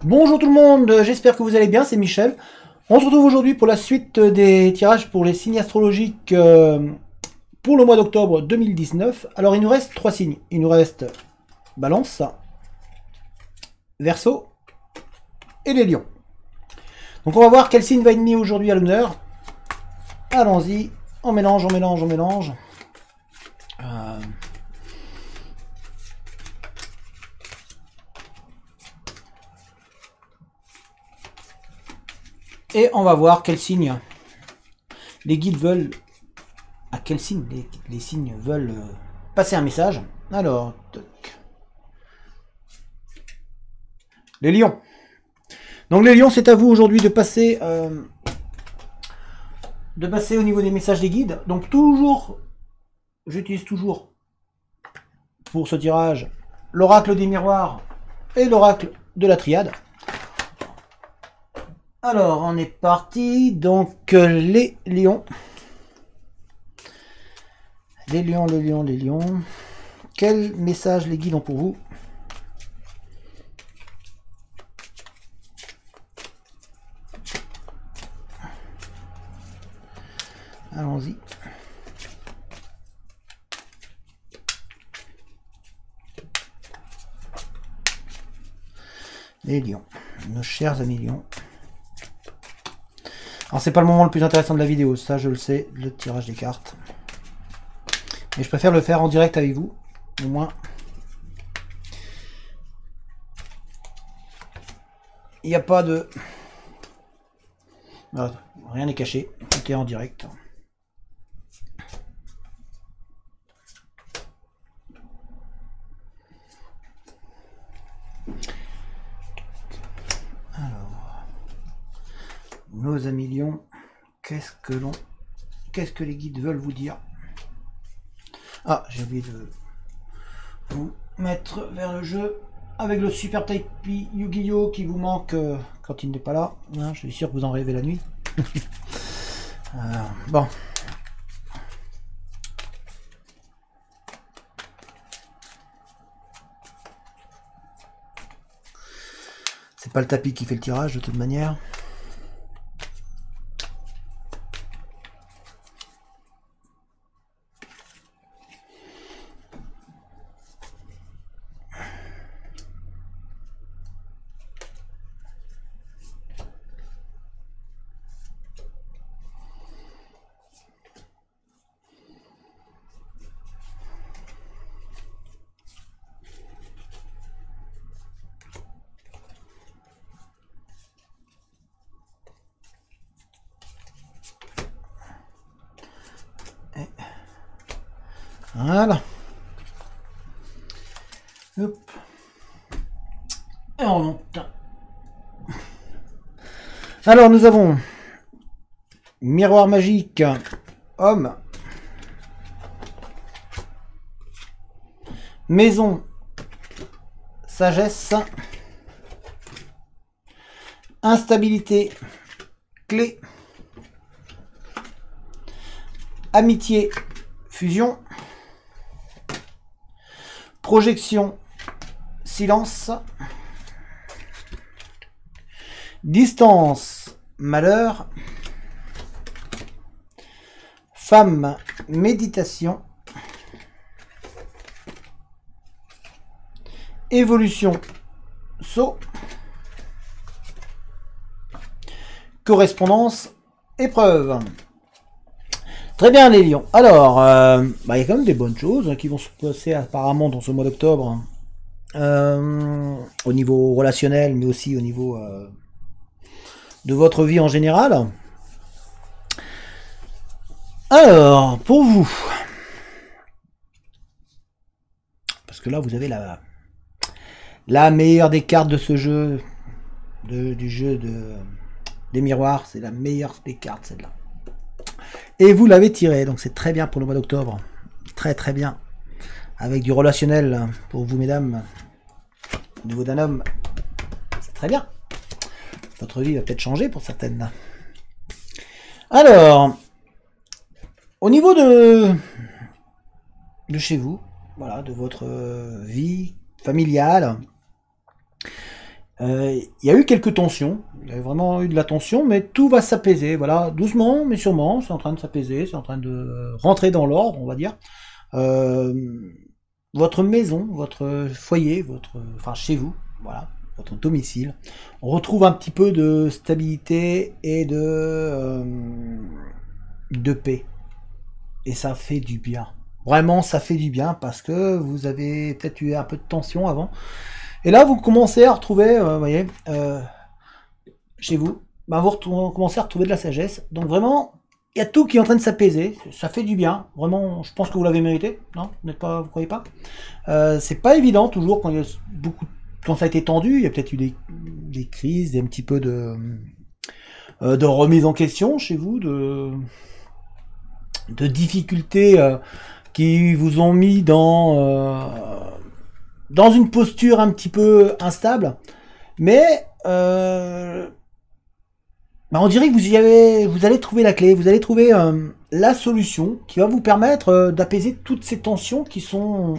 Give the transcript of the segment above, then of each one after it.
Bonjour tout le monde, j'espère que vous allez bien, c'est Michel. On se retrouve aujourd'hui pour la suite des tirages pour les signes astrologiques pour le mois d'octobre 2019. Alors il nous reste 3 signes. Il nous reste Balance, Verseau et les Lions. Donc on va voir quel signe va être mis aujourd'hui à l'honneur. Allons-y, on mélange, on mélange, on mélange. Et on va voir quel signe les guides veulent, à quel signe les signes veulent passer un message. Alors, toc. Les lions. Donc les lions, c'est à vous aujourd'hui de passer au niveau des messages des guides. Donc toujours, j'utilise toujours pour ce tirage l'oracle des miroirs et l'oracle de la triade. Alors, on est parti. Donc, les lions. Les lions, les lions, les lions. Quel message les guides ont pour vous? Allons-y. Les lions. Nos chers amis lions. Alors c'est pas le moment le plus intéressant de la vidéo, ça je le sais, le tirage des cartes. Mais je préfère le faire en direct avec vous, au moins. Il n'y a pas de... Voilà, rien n'est caché, tout est en direct. Alors, nos amis lions, qu'est-ce que les guides veulent vous dire? Ah, j'ai oublié de vous mettre vers le jeu avec le Super Taipei Yu-Gi-Oh qui vous manque quand il n'est pas là. Hein, je suis sûr que vous en rêvez la nuit. Bon. C'est pas le tapis qui fait le tirage de toute manière. Voilà. Hop. Et on remonte. Alors nous avons miroir magique, homme, maison, sagesse, instabilité, clé, amitié, fusion, projection, silence, distance, malheur, femme, méditation, évolution, saut, correspondance, épreuve. Très bien les lions. Alors, il y a quand même des bonnes choses qui vont se passer apparemment dans ce mois d'octobre. Au niveau relationnel, mais aussi au niveau de votre vie en général. Alors, pour vous, parce que là vous avez la meilleure des cartes de ce jeu, du jeu des miroirs, c'est la meilleure des cartes celle-là. Et vous l'avez tiré, donc c'est très bien pour le mois d'octobre. Très très bien. Avec du relationnel pour vous mesdames, au niveau d'un homme, c'est très bien. Votre vie va peut-être changer pour certaines. Alors, au niveau de chez vous, voilà, de votre vie familiale, Il y a eu quelques tensions, il y a vraiment eu de la tension, mais tout va s'apaiser, voilà, doucement mais sûrement, c'est en train de s'apaiser, c'est en train de rentrer dans l'ordre, on va dire. Euh, Votre maison, votre foyer, enfin chez vous, voilà, votre domicile, on retrouve un petit peu de stabilité et de paix. Et ça fait du bien. Vraiment, ça fait du bien parce que vous avez peut-être eu un peu de tension avant. Et là, vous commencez à retrouver, vous voyez, chez vous, bah, commencez à retrouver de la sagesse. Donc vraiment, il y a tout qui est en train de s'apaiser. Ça fait du bien. Vraiment, je pense que vous l'avez mérité. Non, vous n'êtes pas, vous croyez pas? C'est pas évident toujours quand il y a quand ça a été tendu. Il y a peut-être eu des crises, un petit peu de remise en question chez vous, de difficultés qui vous ont mis dans une posture un petit peu instable, mais bah, on dirait que vous allez trouver la clé, vous allez trouver la solution qui va vous permettre d'apaiser toutes ces tensions qui sont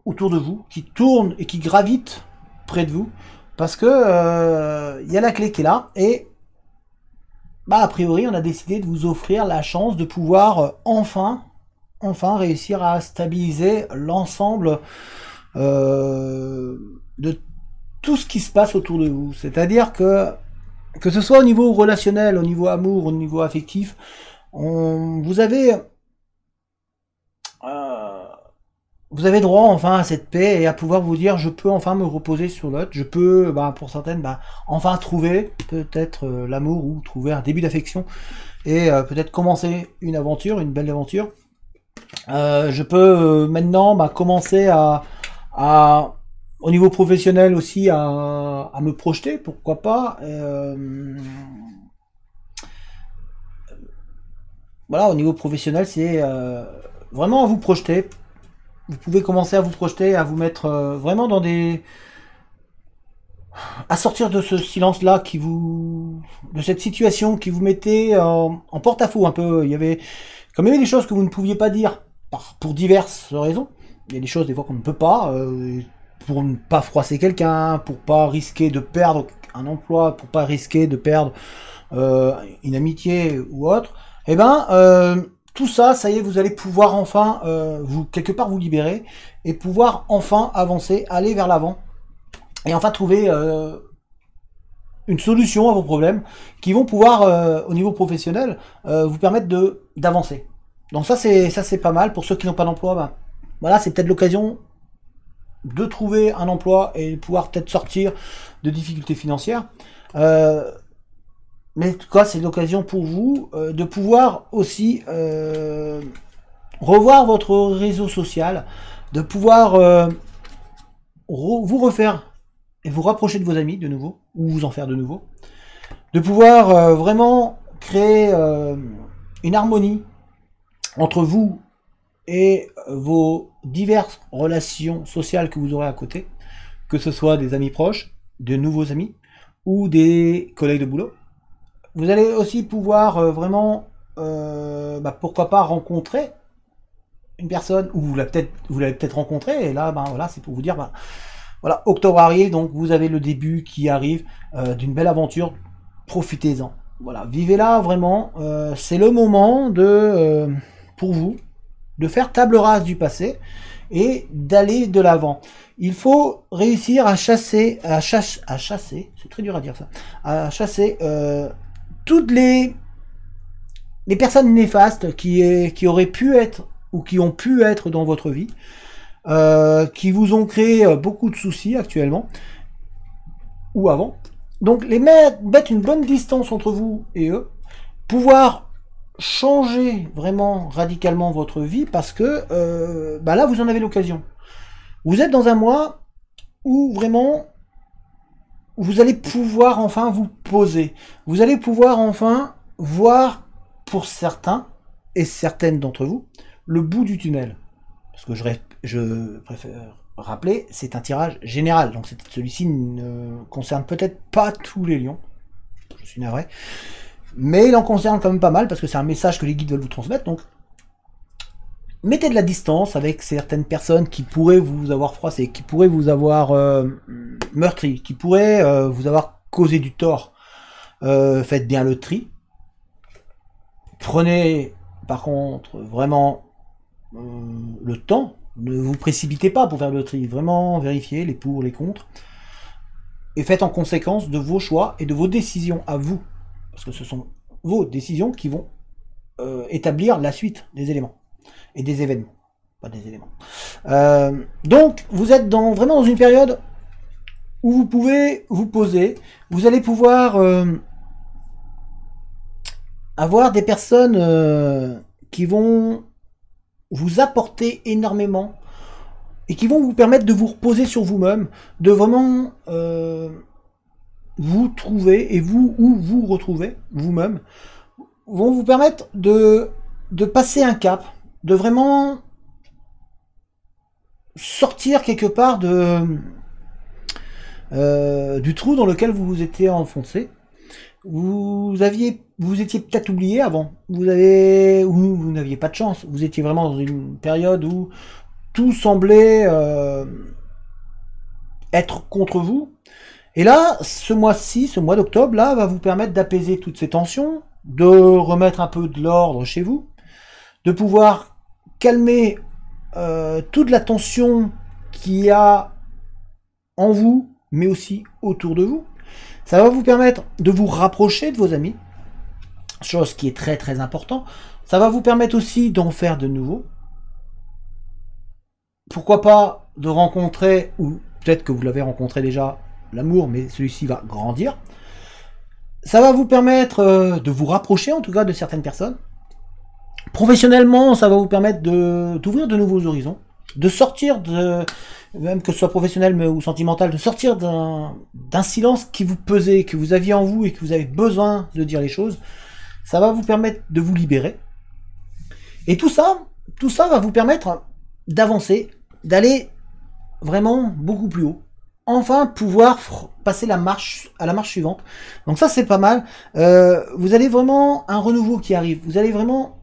autour de vous, qui tournent et qui gravitent près de vous, parce que il y a la clé qui est là, et bah a priori on a décidé de vous offrir la chance de pouvoir enfin réussir à stabiliser l'ensemble de tout ce qui se passe autour de vous. C'est-à-dire que ce soit au niveau relationnel, au niveau amour, au niveau affectif, vous avez droit enfin à cette paix et à pouvoir vous dire je peux enfin me reposer sur l'autre, je peux, bah, pour certaines, bah, enfin trouver peut-être l'amour ou trouver un début d'affection et peut-être commencer une aventure, une belle aventure. Je peux maintenant bah, commencer au niveau professionnel aussi à me projeter, pourquoi pas. Voilà, au niveau professionnel, c'est vraiment à vous projeter. Vous pouvez commencer à vous projeter, à vous mettre vraiment à sortir de ce silence-là de cette situation qui vous mettait en porte-à-faux un peu. Il y avait des choses que vous ne pouviez pas dire pour diverses raisons. Il y a des choses des fois qu'on ne peut pas, pour ne pas froisser quelqu'un, pour pas risquer de perdre un emploi, pour pas risquer de perdre une amitié ou autre. Et ben tout ça, ça y est, vous allez pouvoir enfin quelque part vous libérer et pouvoir enfin avancer, aller vers l'avant et enfin trouver une solution à vos problèmes qui vont pouvoir au niveau professionnel vous permettre d'avancer. Donc ça c'est pas mal pour ceux qui n'ont pas d'emploi. Ben, voilà, c'est peut-être l'occasion de trouver un emploi et pouvoir peut-être sortir de difficultés financières. Mais en tout cas, c'est l'occasion pour vous de pouvoir aussi revoir votre réseau social, de pouvoir vous refaire et vous rapprocher de vos amis de nouveau, ou vous en faire de nouveau, de pouvoir vraiment créer une harmonie entre vous et vos diverses relations sociales que vous aurez à côté, que ce soit des amis proches, de nouveaux amis, ou des collègues de boulot. Vous allez aussi pouvoir vraiment, bah, pourquoi pas rencontrer une personne, ou vous l'avez peut-être rencontré, et là, ben voilà, c'est pour vous dire, bah, voilà, octobre arrive, donc vous avez le début qui arrive d'une belle aventure, profitez-en. Voilà, vivez-la vraiment, c'est le moment pour vous, de faire table rase du passé et d'aller de l'avant. Il faut réussir à chasser, c'est très dur à dire ça, à chasser toutes les personnes néfastes qui auraient pu être ou qui ont pu être dans votre vie, qui vous ont créé beaucoup de soucis actuellement ou avant. Donc mettre une bonne distance entre vous et eux, pouvoir changer vraiment radicalement votre vie parce que bah là vous en avez l'occasion. Vous êtes dans un mois où vraiment vous allez pouvoir enfin vous poser. Vous allez pouvoir enfin voir pour certains et certaines d'entre vous le bout du tunnel. Parce que je préfère rappeler, c'est un tirage général. Donc celui-ci ne concerne peut-être pas tous les lions. Je suis navré. Mais il en concerne quand même pas mal parce que c'est un message que les guides veulent vous transmettre. Donc mettez de la distance avec certaines personnes qui pourraient vous avoir froissé, qui pourraient vous avoir meurtri, qui pourraient vous avoir causé du tort. Faites bien le tri. Prenez par contre vraiment le temps. Ne vous précipitez pas pour faire le tri. Vraiment vérifiez les pour, les contre. Et faites en conséquence de vos choix et de vos décisions à vous. Parce que ce sont vos décisions qui vont établir la suite des éléments. Et des événements. Pas des éléments. Donc, vous êtes vraiment dans une période où vous pouvez vous poser. Vous allez pouvoir avoir des personnes qui vont vous apporter énormément et qui vont vous permettre de vous reposer sur vous-même, de vraiment vous trouver et vous retrouver vous-même, vont vous permettre de passer un cap, de vraiment sortir quelque part du trou dans lequel vous vous étiez enfoncé. Vous étiez peut-être oublié avant. Vous n'aviez pas de chance. Vous étiez vraiment dans une période où tout semblait être contre vous. Et là, ce mois-ci, ce mois d'octobre, là, va vous permettre d'apaiser toutes ces tensions, de remettre un peu de l'ordre chez vous, de pouvoir calmer toute la tension qu'il y a en vous, mais aussi autour de vous. Ça va vous permettre de vous rapprocher de vos amis, chose qui est très très important. Ça va vous permettre aussi d'en faire de nouveaux. Pourquoi pas de rencontrer, ou peut-être que vous l'avez rencontré déjà, l'amour, mais celui-ci va grandir. Ça va vous permettre de vous rapprocher en tout cas de certaines personnes. Professionnellement, ça va vous permettre d'ouvrir de nouveaux horizons, de sortir même que ce soit professionnel ou sentimental, de sortir d'un silence qui vous pesait, que vous aviez en vous et que vous avez besoin de dire les choses. Ça va vous permettre de vous libérer. Et tout ça va vous permettre d'avancer, d'aller vraiment beaucoup plus haut. Enfin pouvoir passer à la marche suivante. Donc ça c'est pas mal. Vous allez vraiment un renouveau qui arrive. Vous allez vraiment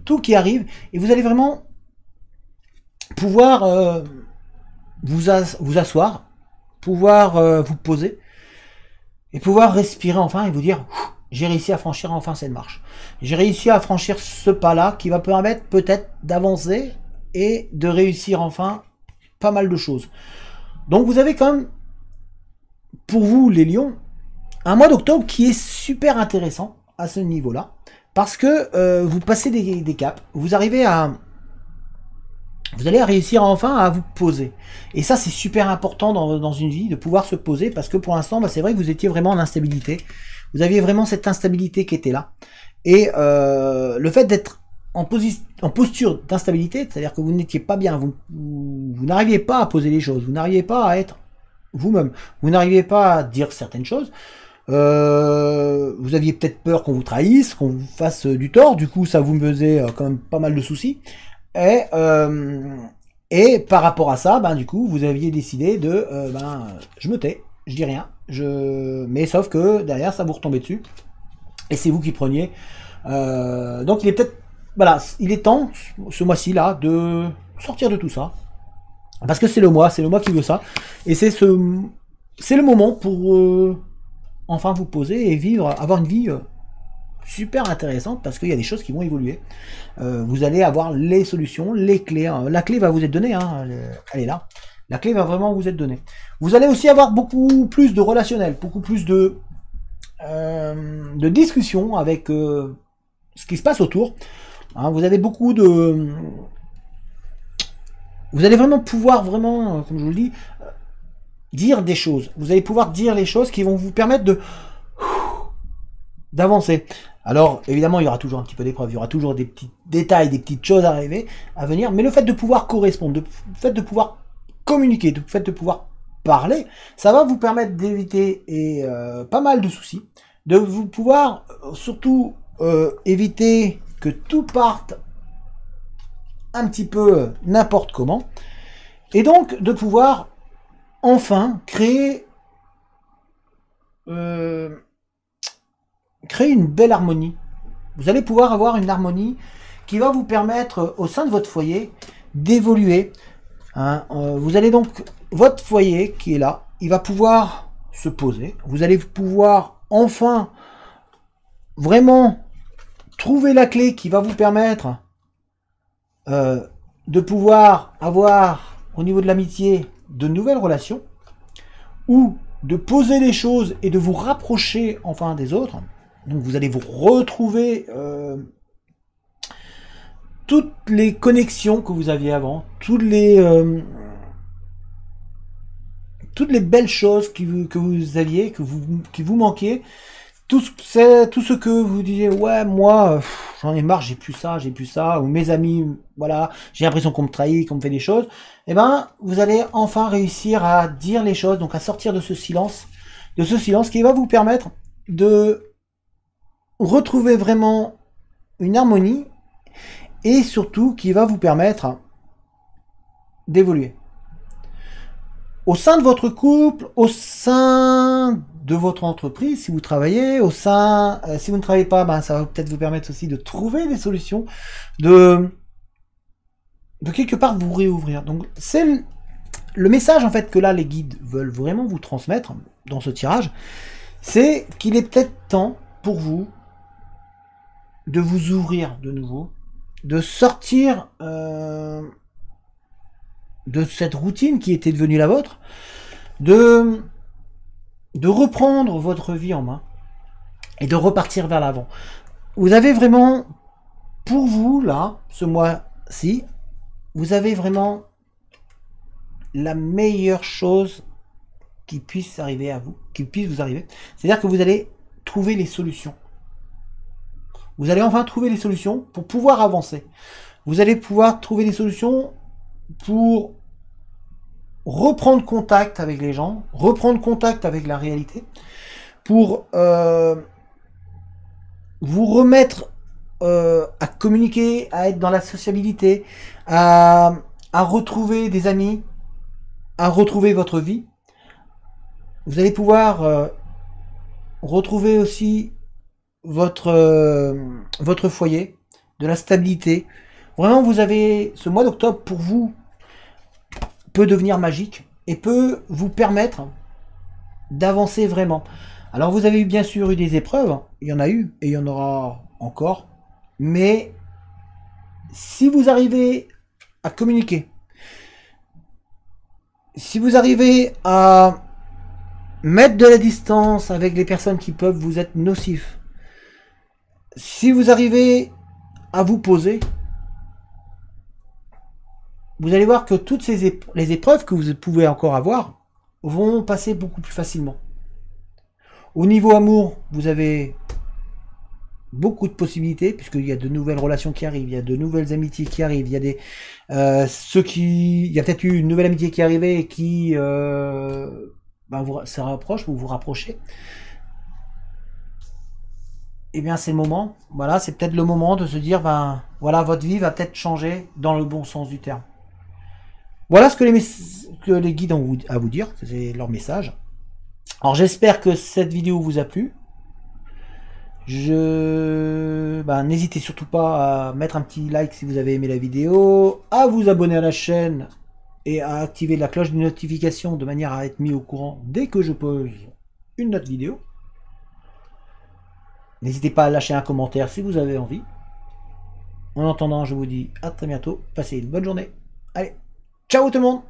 tout qui arrive et vous allez vraiment pouvoir vous asseoir, pouvoir vous poser et pouvoir respirer enfin et vous dire j'ai réussi à franchir enfin cette marche. J'ai réussi à franchir ce pas-là qui va permettre peut-être d'avancer et de réussir enfin pas mal de choses. Donc vous avez quand même, pour vous les lions, un mois d'octobre qui est super intéressant à ce niveau-là. Parce que vous passez des caps, vous allez réussir enfin à vous poser. Et ça c'est super important dans une vie, de pouvoir se poser, parce que pour l'instant, c'est vrai que vous étiez vraiment en instabilité. Vous aviez vraiment cette instabilité qui était là. Et le fait d'être en posture d'instabilité, c'est-à-dire que vous n'étiez pas bien, vous n'arriviez pas à poser les choses, vous n'arriviez pas à être vous-même, vous n'arriviez pas à dire certaines choses, vous aviez peut-être peur qu'on vous trahisse, qu'on vous fasse du tort, du coup ça vous faisait quand même pas mal de soucis, et par rapport à ça, du coup vous aviez décidé de, je me tais, je dis rien, mais sauf que derrière ça vous retombait dessus, et c'est vous qui preniez, donc il est peut-être, voilà, il est temps, ce mois-ci là, de sortir de tout ça. Parce que c'est le mois qui veut ça. Et c'est le moment pour enfin vous poser et avoir une vie super intéressante, parce qu'il y a des choses qui vont évoluer. Vous allez avoir les solutions, les clés. Hein. La clé va vous être donnée, hein, elle est là. La clé va vraiment vous être donnée. Vous allez aussi avoir beaucoup plus de relationnel, beaucoup plus de discussions avec ce qui se passe autour. Hein, vous avez beaucoup de... Vous allez vraiment pouvoir, comme je vous le dis, dire des choses. Vous allez pouvoir dire les choses qui vont vous permettre d'avancer. Alors, évidemment, il y aura toujours un petit peu d'épreuve, il y aura toujours des petits détails, des petites choses à venir, mais le fait de pouvoir correspondre, le fait de pouvoir communiquer, le fait de pouvoir parler, ça va vous permettre d'éviter pas mal de soucis, de vous pouvoir surtout éviter que tout parte un petit peu n'importe comment, et donc de pouvoir enfin créer une belle harmonie. Vous allez pouvoir avoir une harmonie qui va vous permettre au sein de votre foyer d'évoluer. Hein. Vous allez donc, votre foyer qui est là, il va pouvoir se poser. Vous allez pouvoir enfin vraiment trouver la clé qui va vous permettre de pouvoir avoir au niveau de l'amitié de nouvelles relations, ou de poser les choses et de vous rapprocher enfin des autres. Donc vous allez vous retrouver toutes les connexions que vous aviez avant, toutes les belles choses que vous aviez, qui vous manquaient, tout ce que vous disiez, ouais, moi, j'en ai marre, j'ai plus ça, ou mes amis, voilà, j'ai l'impression qu'on me trahit, qu'on me fait des choses, et ben, vous allez enfin réussir à dire les choses, donc à sortir de ce silence qui va vous permettre de retrouver vraiment une harmonie, et surtout qui va vous permettre d'évoluer. Au sein de votre couple, au sein de votre entreprise, si vous travaillez, si vous ne travaillez pas, ben, ça va peut-être vous permettre aussi de trouver des solutions, de quelque part vous réouvrir. Donc c'est le message en fait que là les guides veulent vraiment vous transmettre dans ce tirage, c'est qu'il est peut-être temps pour vous de vous ouvrir de nouveau, de sortir de cette routine qui était devenue la vôtre, de reprendre votre vie en main et de repartir vers l'avant. Vous avez vraiment, pour vous, là, ce mois-ci, vous avez vraiment la meilleure chose qui puisse arriver à vous, qui puisse vous arriver. C'est-à-dire que vous allez trouver les solutions. Vous allez enfin trouver les solutions pour pouvoir avancer. Vous allez pouvoir trouver des solutions pour reprendre contact avec les gens, reprendre contact avec la réalité, pour vous remettre à communiquer, à être dans la sociabilité, à retrouver des amis, à retrouver votre vie. Vous allez pouvoir retrouver aussi votre foyer, de la stabilité. Vraiment, vous avez ce mois d'octobre pour vous peut devenir magique et peut vous permettre d'avancer vraiment. Alors vous avez bien sûr eu des épreuves, il y en a eu et il y en aura encore, mais si vous arrivez à communiquer, si vous arrivez à mettre de la distance avec les personnes qui peuvent vous être nocifs, si vous arrivez à vous poser, vous allez voir que toutes les épreuves que vous pouvez encore avoir vont passer beaucoup plus facilement. Au niveau amour, vous avez beaucoup de possibilités, puisqu'il y a de nouvelles relations qui arrivent, il y a de nouvelles amitiés qui arrivent, il y a des il y a peut-être eu une nouvelle amitié qui est arrivée et qui se rapproche, vous vous rapprochez. Eh bien c'est le moment, voilà, c'est peut-être le moment de se dire, ben voilà, votre vie va peut-être changer dans le bon sens du terme. Voilà ce que les guides ont à vous dire, c'est leur message. Alors j'espère que cette vidéo vous a plu. N'hésitez surtout pas à mettre un petit like si vous avez aimé la vidéo, à vous abonner à la chaîne et à activer la cloche de notification de manière à être mis au courant dès que je pose une autre vidéo. N'hésitez pas à lâcher un commentaire si vous avez envie. En attendant, je vous dis à très bientôt. Passez une bonne journée. Allez, ciao tout le monde!